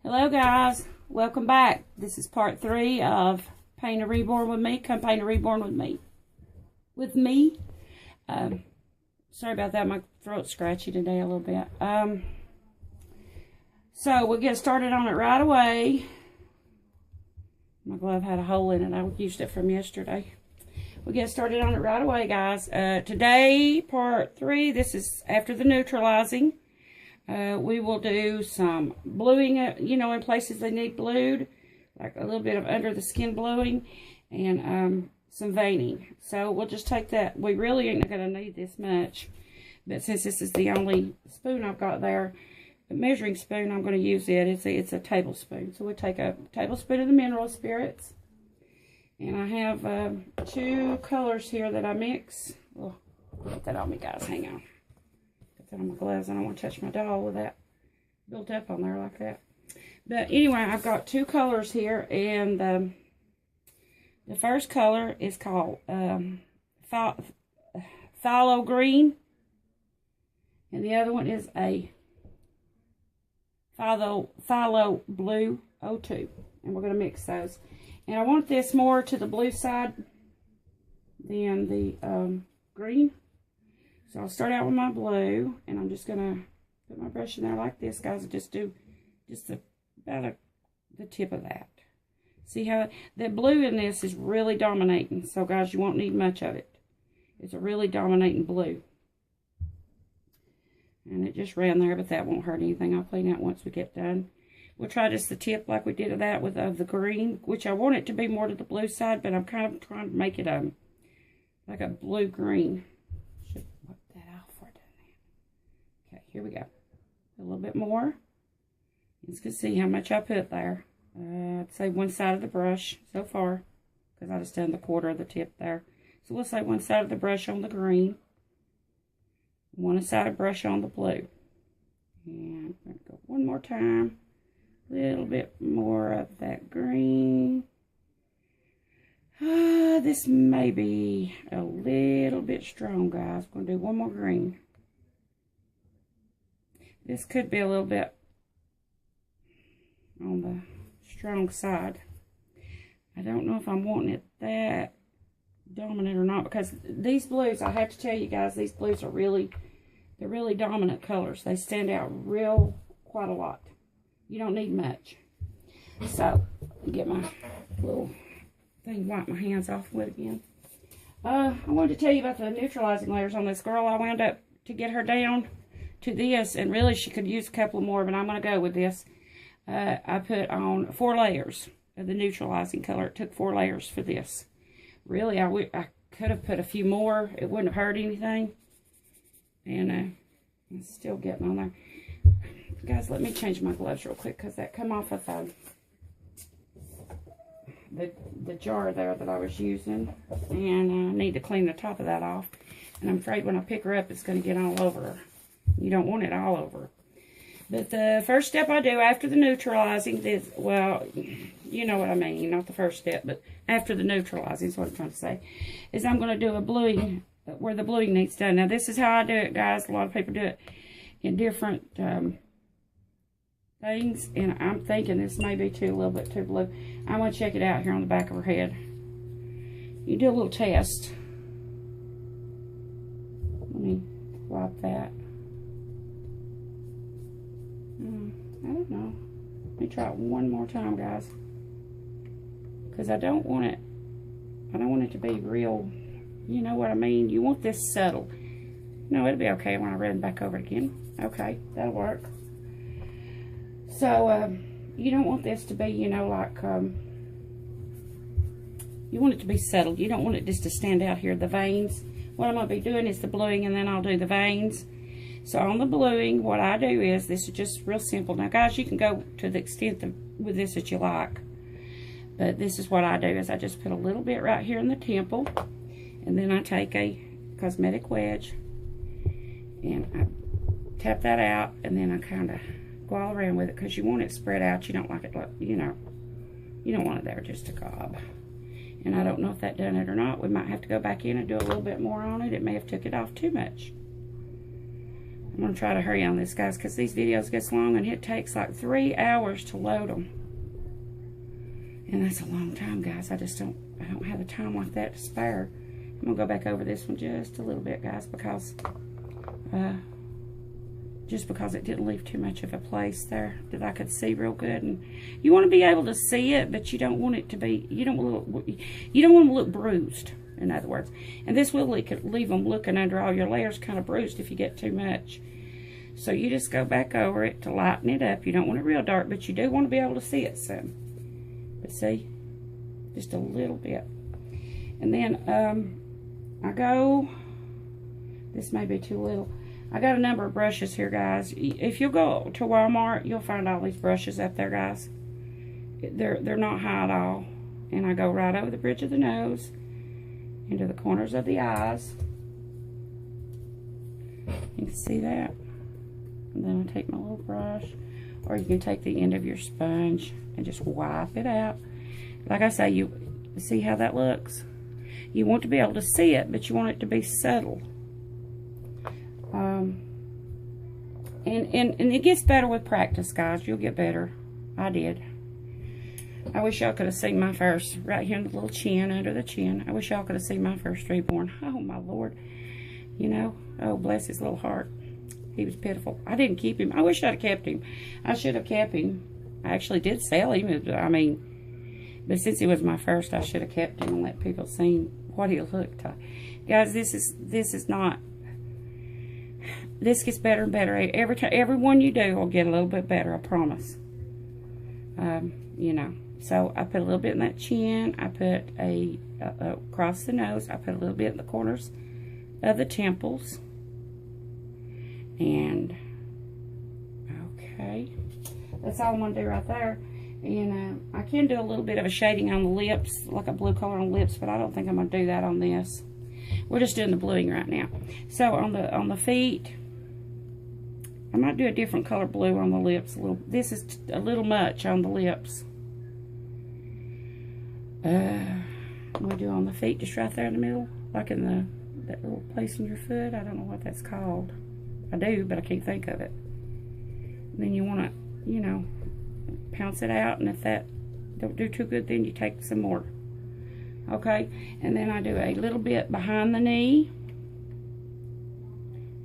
Hello guys, welcome back. This is part 3 of Paint a Reborn with me. Come paint a reborn with me. Sorry about that, my throat's scratchy today a little bit. So we'll get started on it right away. My glove had a hole in it. I used it from yesterday. We'll get started on it right away, guys. Today, part 3, this is after the neutralizing. We will do some bluing, in places they need blued, like a little bit of under the skin bluing, and some veining. So we'll just take that. We really ain't going to need this much, but since this is the only spoon I've got there, the measuring spoon, I'm going to use it. It's a tablespoon. So we'll take a tablespoon of the mineral spirits, and I have 2 colors here that I mix. Oh, put that on me, guys. Hang on. On my gloves. I don't want to touch my doll with that built up on there like that. But anyway, I've got 2 colors here, and the first color is called phthalo green, and the other one is a phthalo blue 02, and we're going to mix those. And I want this more to the blue side than the green. So I'll start out with my blue, and I'm just going to put my brush in there like this, guys. Just do about the tip of that. See how the blue in this is really dominating. So, guys, you won't need much of it. It's a really dominating blue. And it just ran there, but that won't hurt anything. I'll clean that once we get done. We'll try just the tip like we did of that with the green, which I want it to be more to the blue side, but I'm kind of trying to make it like a blue-green. Here we go. A little bit more. You can see how much I put there. I'd say one side of the brush so far, because I just done the quarter of the tip there. So we'll say one side of the brush on the green, one side of brush on the blue. And I'm going to go one more time. A little bit more of that green. This may be a little bit strong, guys. I'm going to do one more green. This could be a little bit on the strong side. I don't know if I'm wanting it that dominant or not, because these blues, I have to tell you guys, these blues are they're really dominant colors. They stand out quite a lot. You don't need much. So, get my little thing, wipe my hands off with again. I wanted to tell you about the neutralizing layers on this girl. I wound up to get her down to this, and really she could use a couple more, but I'm going to go with this. I put on 4 layers of the neutralizing color. It took 4 layers for this. Really, I could have put a few more. It wouldn't have hurt anything. And I'm still getting on there. Guys, let me change my gloves real quick, because that come off of the jar there that I was using, and I need to clean the top of that off. And I'm afraid when I pick her up, it's going to get all over her. You don't want it all over. But the first step I do after the neutralizing is, well, you know what I mean, not the first step, but after the neutralizing is what I'm trying to say, is I'm going to do a bluing where the bluing needs done. Now, this is how I do it, guys. A lot of people do it in different things, and I'm thinking this may be a little bit too blue. I'm going to check it out here on the back of her head. You do a little test. Let me wipe that. I don't know. Let me try it one more time, guys. Because I don't want it to be real, you know what I mean? You want this subtle. No, it'll be okay when I run back over it again. Okay, that'll work. So, you don't want this to be, you want it to be settled. You don't want it just to stand out here, the veins. What I'm going to be doing is the bluing, and then I'll do the veins. So on the bluing, what I do is, this is just real simple. Now, guys, you can go to the extent with this that you like. But this is what I do, is I just put a little bit right here in the temple. And then I take a cosmetic wedge, and I tap that out, and then I kind of go all around with it, because you want it spread out. You don't like it, you don't want it there just a gob. And I don't know if that done it or not. We might have to go back in and do a little bit more on it. It may have took it off too much. I'm going to try to hurry on this, guys, because these videos get long, and it takes like 3 hours to load them. And that's a long time, guys. I don't have the time like that to spare. I'm going to go back over this one just a little bit, guys, because just because it didn't leave too much of a place there that I could see real good. And you want to be able to see it, but you don't want it to be, you don't want to look bruised, in other words. And this will leave them looking under all your layers kind of bruised if you get too much. So you just go back over it to lighten it up. You don't want it real dark, but you do want to be able to see it some. But see, just a little bit. And then I go, this may be too little. I got a number of brushes here, guys. If you go to Walmart, you'll find all these brushes up there, guys. They're not high at all. And I go right over the bridge of the nose, into the corners of the eyes. You can see that. And then I take my little brush, or you can take the end of your sponge and just wipe it out. Like I say, you see how that looks? You want to be able to see it, but you want it to be subtle. And it gets better with practice, guys. You'll get better. I did. I wish y'all could have seen my first, right here in the little chin, under the chin. I wish y'all could have seen my first Reborn. Oh, my Lord. You know, oh, bless his little heart. He was pitiful. I didn't keep him. I wish I'd have kept him. I should have kept him. I actually did sell him. I mean, but since he was my first, I should have kept him and let people see what he looked like. Guys, this is not... This gets better and better. Every one you do will get a little bit better, I promise. You know. So I put a little bit in that chin. I put across the nose. I put a little bit in the corners of the temples. And, okay. That's all I'm going to do right there. And I can do a little bit of a shading on the lips, like a blue color on the lips, but I don't think I'm going to do that on this. We're just doing the bluing right now. So on the feet, I might do a different color blue on the lips. This is a little much on the lips. I'm going to do on the feet, just right there in the middle, like in that little place in your foot. I don't know what that's called. I do, but I can't think of it. And then you want to, you know, pounce it out, and if that don't do too good, then you take some more. Okay, and then I do a little bit behind the knee.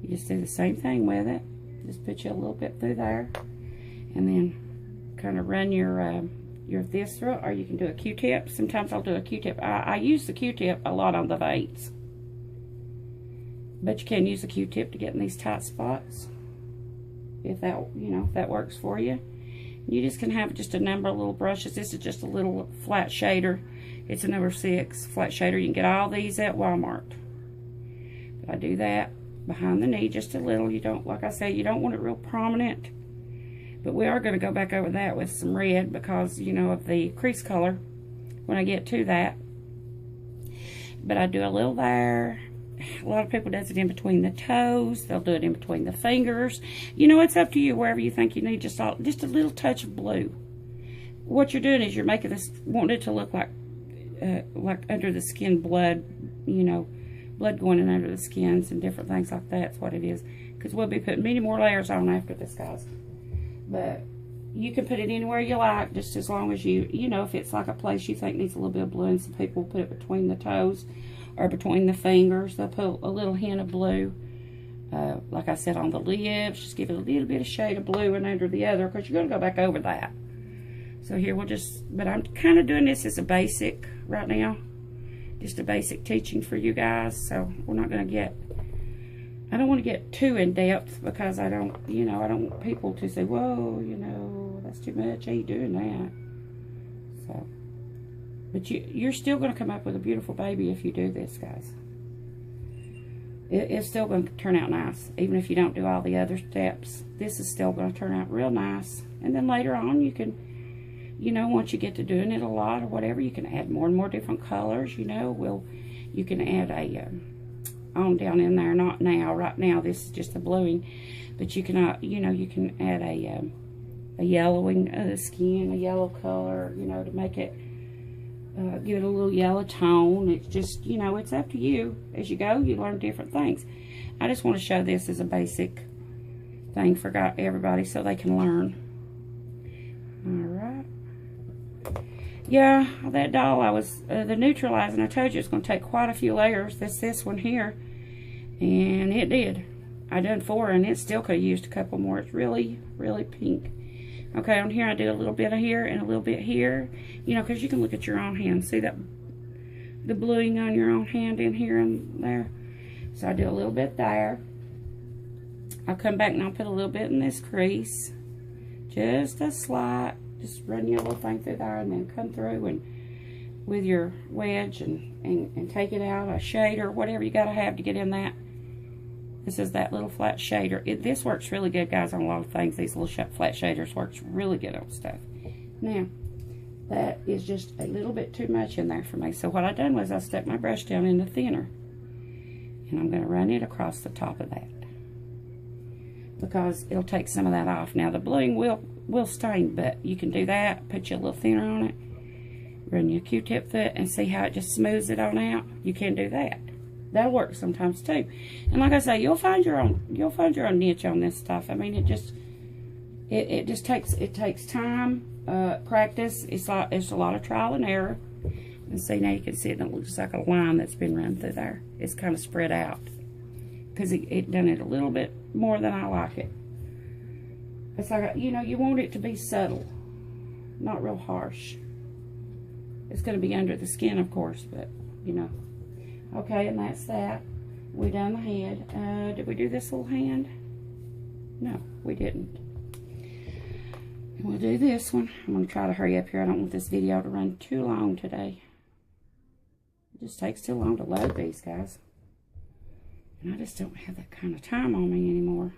You just do the same thing with it. Just put you a little bit through there, and then kind of run your this through, or you can do a Q-tip. Sometimes I'll do a Q-tip. I use the Q-tip a lot on the veins, but you can use the Q-tip to get in these tight spots if that, you know, if that works for you. You just can have just a number of little brushes. This is just a little flat shader. It's a number 6 flat shader. You can get all these at Walmart. But I do that behind the knee just a little. You don't, like I said, you don't want it real prominent. But we are going to go back over that with some red because, you know, of the crease color when I get to that. But I do a little there. A lot of people does it in between the toes. They'll do it in between the fingers. You know, it's up to you wherever you think you need just a little touch of blue. What you're doing is you're making this, wanting it to look like under the skin blood, you know, blood going in under the skins and different things like that. That's what it is. Because we'll be putting many more layers on after this, guys. But you can put it anywhere you like, just as long as you know, if it's like a place you think needs a little bit of blue, and some people put it between the toes or between the fingers. They'll put a little hint of blue. Like I said, on the lips, just give it a little bit of shade of blue and under the other, because you're going to go back over that. So here we'll just, but I'm kind of doing this as a basic right now. Just a basic teaching for you guys. So we're not going to get, I don't want to get too in depth, because I don't, you know, I don't want people to say, whoa, you know, that's too much. I ain't doing that. So, but you're still going to come up with a beautiful baby if you do this, guys. It's still going to turn out nice, even if you don't do all the other steps. This is still going to turn out real nice. And then later on, you can, you know, once you get to doing it a lot or whatever, you can add more and more different colors. You know, you can add a on down in there. Not now, right now. This is just the bluing, but you can, you know, you can add a yellowing of the skin, a yellow color, you know, to make it. Give it a little yellow tone. It's just, you know, it's up to you. As you go, you learn different things. I just want to show this as a basic thing for everybody so they can learn. Alright. Yeah, that doll, I was, the neutralizing, I told you it's going to take quite a few layers. This one here. And it did. I done 4 and it still could have used a couple more. It's really, really pink. Okay, on here I do a little bit of here and a little bit here. You know, because you can look at your own hand. See that, the bluing on your own hand in here and there. So I do a little bit there. I'll come back and I'll put a little bit in this crease. Just a slight. Just run your little thing through there and then come through and with your wedge and take it out, a shader, whatever you got to have to get in that. This is that little flat shader. This works really good, guys, on a lot of things. These little flat shaders works really good on stuff. Now, that is just a little bit too much in there for me. So what I done was I stuck my brush down in the thinner. And I'm going to run it across the top of that. Because it'll take some of that off. Now, the bluing will stain, but you can do that. Put your little thinner on it. Run your Q-tip through it and see how it just smooths it on out. You can do that. That'll work sometimes too. And like I say, you'll find your own niche on this stuff. I mean, it just takes time, practice. It's a lot of trial and error. And see, now you can see it looks like a line that's been run through there. It's kind of spread out because it done it a little bit more than I like it. It's like, you know, you want it to be subtle, not real harsh. It's going to be under the skin, of course, but you know. Okay, and that's that. We done the head. Did we do this little hand? No, we didn't. And we'll do this one. I'm going to try to hurry up here. I don't want this video to run too long today. It just takes too long to load these, guys. And I just don't have that kind of time on me anymore.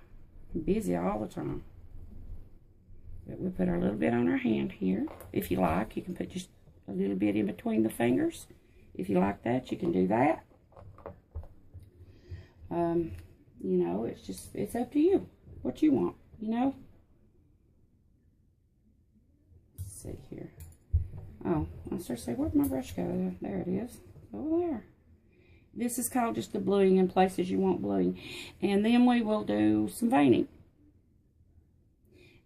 I'm busy all the time. But we'll put our little bit on our hand here. If you like, you can put just a little bit in between the fingers. If you like that, you can do that. You know, it's up to you. What you want, you know. Let's see here. Oh, I started to say, where'd my brush go? There it is. Over there. This is called just the bluing in places you want bluing. And then we will do some veining.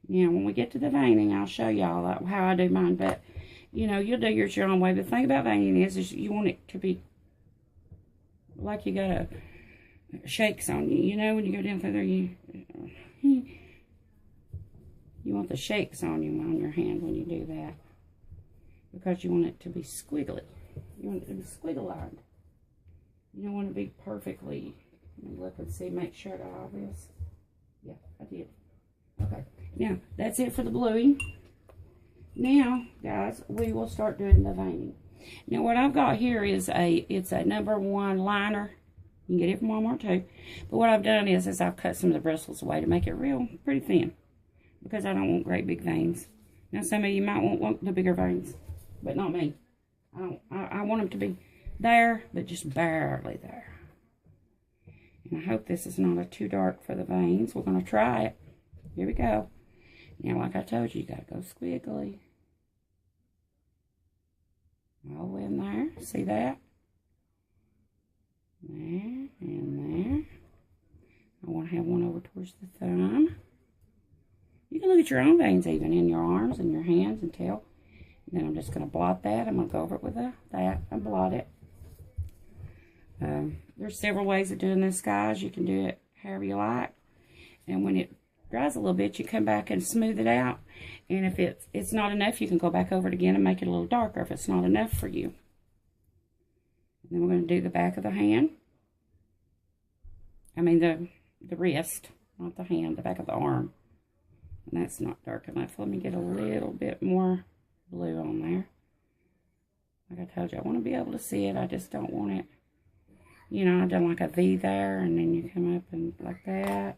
Now, when we get to the veining, I'll show y'all how I do mine. But, you know, you'll do yours your own way. But the thing about veining is you want it to be like you got a shakes on you. You know, when you go down through there, you want the shakes on you on your hand when you do that. Because you want it to be squiggly. You want it to be squiggle lined. You don't want to be perfectly. Let me look and see, make sure I got all this. Yeah, I did. Okay, now that's it for the bluing. Now, guys, we will start doing the veining. Now, what I've got here is it's a #1 liner. You can get it from Walmart too. But what I've done is I've cut some of the bristles away to make it real pretty thin, because I don't want great big veins. Now, some of you might want the bigger veins, but not me. I want them to be there, but just barely there. And I hope this is not too dark for the veins. We're going to try it. Here we go. Now, like I told you, you got to go squiggly. All the way in there. See that? There and there. I want to have one over towards the thumb. You can look at your own veins even in your arms and your hands and tail. And then I'm just going to blot that. I'm going to go over it with that and blot it. There's several ways of doing this, guys. You can do it however you like. And when it dries a little bit, you come back and smooth it out. And if it's not enough, you can go back over it again and make it a little darker if it's not enough for you. And then we're going to do the back of the hand. I mean the wrist, not the hand, the back of the arm. And that's not dark enough. Let me get a little bit more blue on there. Like I told you, I want to be able to see it. I just don't want it. You know, I've done like a V there, and then you come up and like that.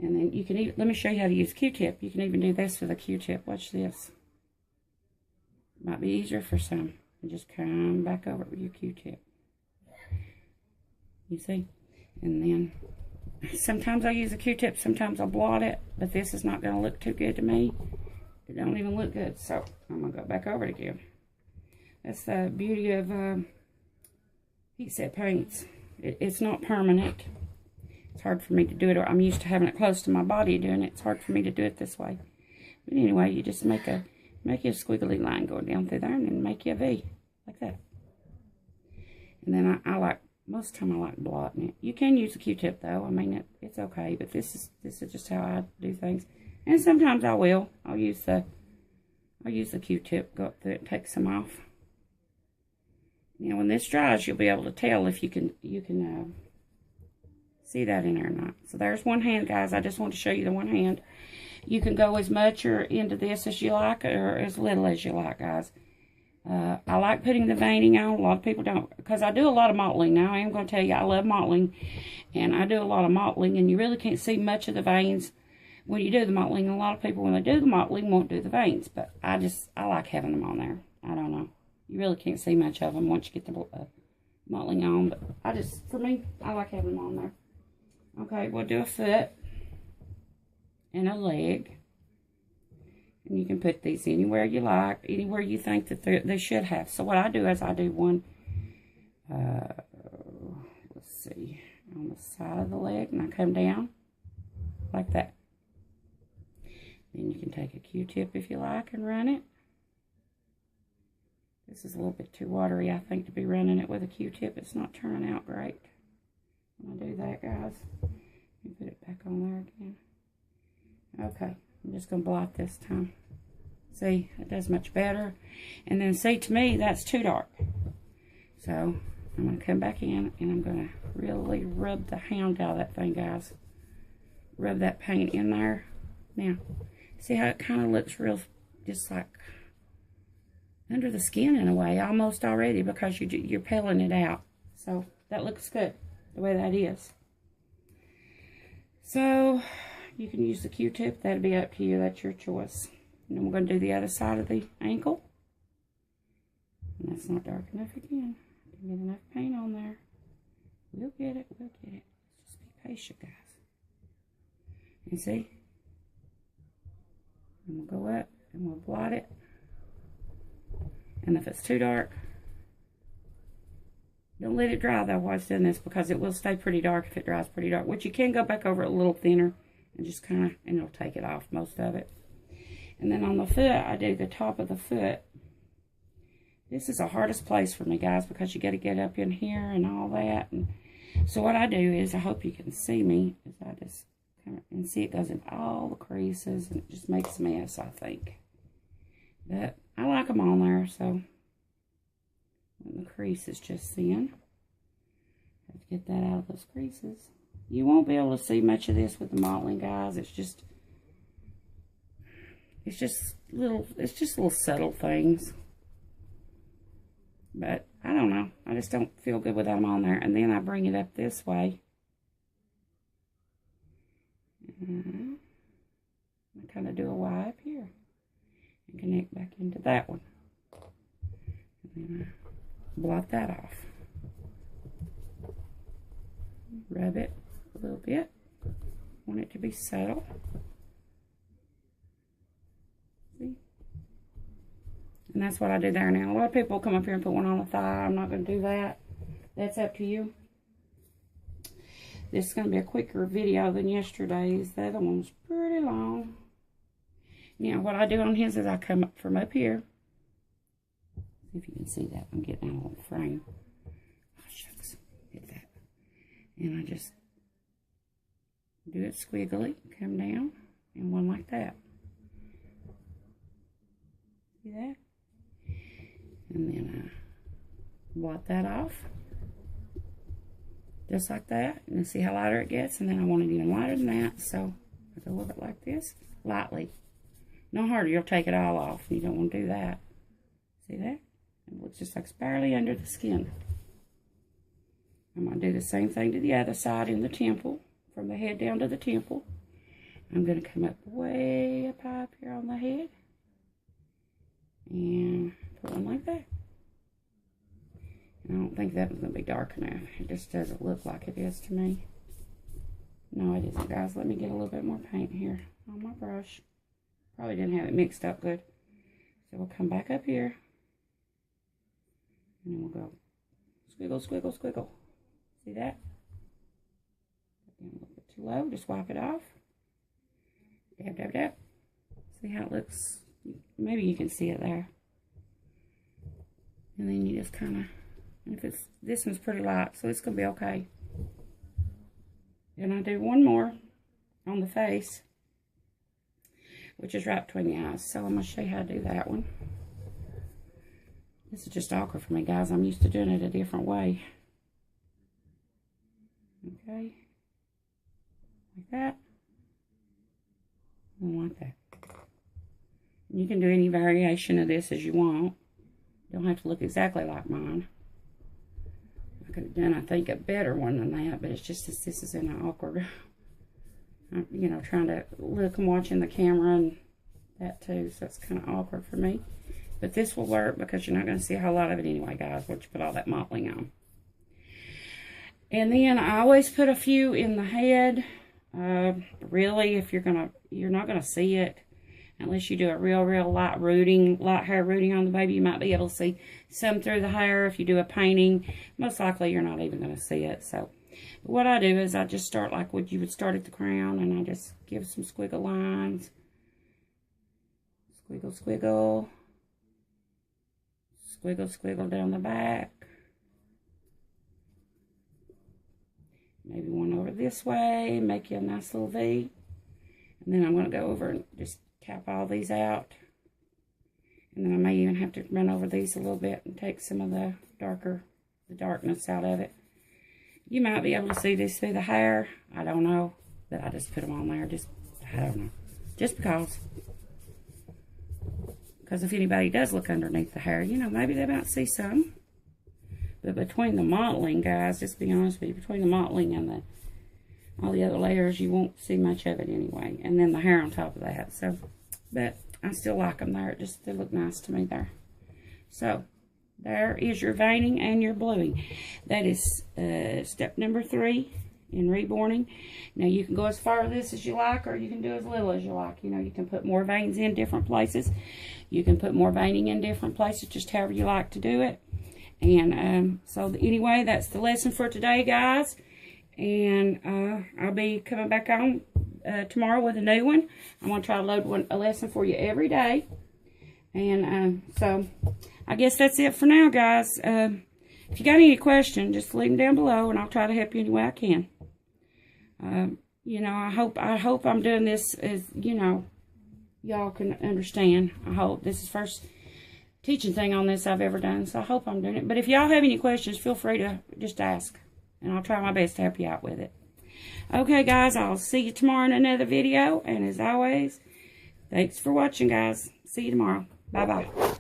And then you can even, let me show you how to use Q-tip. You can even do this with a Q-tip. Watch this. Might be easier for some. And just come back over it with your Q-tip. You see? And then sometimes I use a Q-tip, sometimes I'll blot it, but this is not going to look too good to me. It don't even look good, so I'm going to go back over it again. That's the beauty of heat set paints. It's not permanent. It's hard for me to do it, or I'm used to having it close to my body doing it. It's hard for me to do it this way. But anyway, you just make you a squiggly line going down through there, and then make you a V, like that. And then I like, most of the time I like blotting it. You can use a Q-tip though. I mean, it's okay, but this is just how I do things. And sometimes I will. I'll use the Q-tip, go up through it, take some off. You know, when this dries, you'll be able to tell if you can see that in there or not. So there's one hand, guys. I just want to show you the one hand. You can go as much or into this as you like, or as little as you like, guys. I like putting the veining on. A lot of people don't, because I do a lot of mottling. Now, I am going to tell you, I love mottling, and I do a lot of mottling, and you really can't see much of the veins when you do the mottling. A lot of people, when they do the mottling, won't do the veins, but I like having them on there. I don't know. You really can't see much of them once you get the mottling on, but for me, I like having them on there. Okay, we'll do a foot and a leg. And you can put these anywhere you like, anywhere you think that they should have. So what I do is I do one, let's see, on the side of the leg, and I come down like that. Then you can take a Q-tip if you like and run it. This is a little bit too watery, I think, to be running it with a Q-tip. It's not turning out great when I do that, guys. Let me put it back on there again. Okay. I'm just going to blot this time. See, it does much better. And then, see, to me, that's too dark. So, I'm going to come back in, and I'm going to really rub the hound out of that thing, guys. Rub that paint in there. Now, see how it kind of looks real, just like under the skin in a way, almost already, because you're peeling it out. So, that looks good, the way that is. So, you can use the Q-tip. That'll be up to you. That's your choice. And then we're going to do the other side of the ankle. And that's not dark enough again. Get enough paint on there. We'll get it. We'll get it. Just be patient, guys. You see? And we'll go up and we'll blot it. And if it's too dark, don't let it dry though while it's doing this, because it will stay pretty dark if it dries pretty dark. Which you can go back over it a little thinner. And just kind of, and it'll take it off, most of it. And then on the foot, I do the top of the foot. This is the hardest place for me, guys, because you got to get up in here and all that. And so what I do is, I hope you can see me, is I just kind of, and see it goes in all the creases, and it just makes a mess, I think. But I like them on there, so when the crease is just thin, I have to get that out of those creases. You won't be able to see much of this with the mottling, guys. It's just little subtle things. But I don't know. I just don't feel good without them on there. And then I bring it up this way. I kind of do a Y up here and connect back into that one. And then I blot that off. Rub it a little bit. Want it to be subtle. See? And that's what I do there now. A lot of people come up here and put one on the thigh. I'm not going to do that. That's up to you. This is going to be a quicker video than yesterday's. The other one was pretty long. Now, what I do on his is I come up from up here. See if you can see that. I'm getting out of the frame. Oh, shucks. Get that. And I just do it squiggly, come down, and one like that. See that? And then I blot that off. Just like that. And see how lighter it gets? And then I want it even lighter than that. So I go over it like this, lightly. No harder, you'll take it all off. You don't want to do that. See that? It looks just like it's barely under the skin. I'm going to do the same thing to the other side in the temple. From the head down to the temple. I'm going to come up way up high up here on the head. And put one like that. And I don't think that one's going to be dark enough. It just doesn't look like it is to me. No, it isn't, guys. Let me get a little bit more paint here on my brush. Probably didn't have it mixed up good. So we'll come back up here. And then we'll go squiggle, squiggle, squiggle. See that? too low, just wipe it off. Dab, dab, dab. See how it looks? Maybe you can see it there. And then you just kind of, if it's, this one's pretty light, so it's going to be okay. And I do one more on the face, which is right between the eyes. So I'm going to show you how to do that one. This is just awkward for me, guys. I'm used to doing it a different way. Okay. Like that. And like that. You can do any variation of this as you want. Don't have to look exactly like mine. I could have done, I think, a better one than that, but it's just that this is in an awkward, you know, trying to look and watching the camera and that too, so it's kind of awkward for me. But this will work because you're not going to see a whole lot of it anyway, guys, once you put all that mottling on. And then I always put a few in the head. Really, if you're not going to see it unless you do a real light hair rooting on the baby. You might be able to see some through the hair. If you do a painting, most likely you're not even going to see it. So what I do is I just start like what you would start at the crown, and I just give some squiggle lines. Squiggle, squiggle. Squiggle, squiggle down the back. Maybe one over this way, make you a nice little V. And then I'm going to go over and just cap all these out. And then I may even have to run over these a little bit and take some of the darkness out of it. You might be able to see this through the hair. I don't know. But I just put them on there. I don't know. Just because. Because if anybody does look underneath the hair, you know, maybe they might see some. But between the mottling, guys, just to be honest with you, between the mottling and all the other layers, you won't see much of it anyway. And then the hair on top of that. So, but I still like them there. They look nice to me there. So, there is your veining and your bluing. That is step number 3 in reborning. Now, you can go as far as this as you like, or you can do as little as you like. You know, you can put more veins in different places. You can put more veining in different places, just however you like to do it. And so anyway, that's the lesson for today, guys. And I'll be coming back on tomorrow with a new one. I'm going to try to load a lesson for you every day. And so I guess that's it for now, guys. If you got any questions, just leave them down below, and I'll try to help you any way I can. You know, I hope I'm doing this as, you know, y'all can understand. I hope this is the first teaching thing on this I've ever done, so I hope I'm doing it. But if y'all have any questions, feel free to just ask, and I'll try my best to help you out with it. Okay, guys, I'll see you tomorrow in another video, and as always, thanks for watching, guys. See you tomorrow. Bye-bye.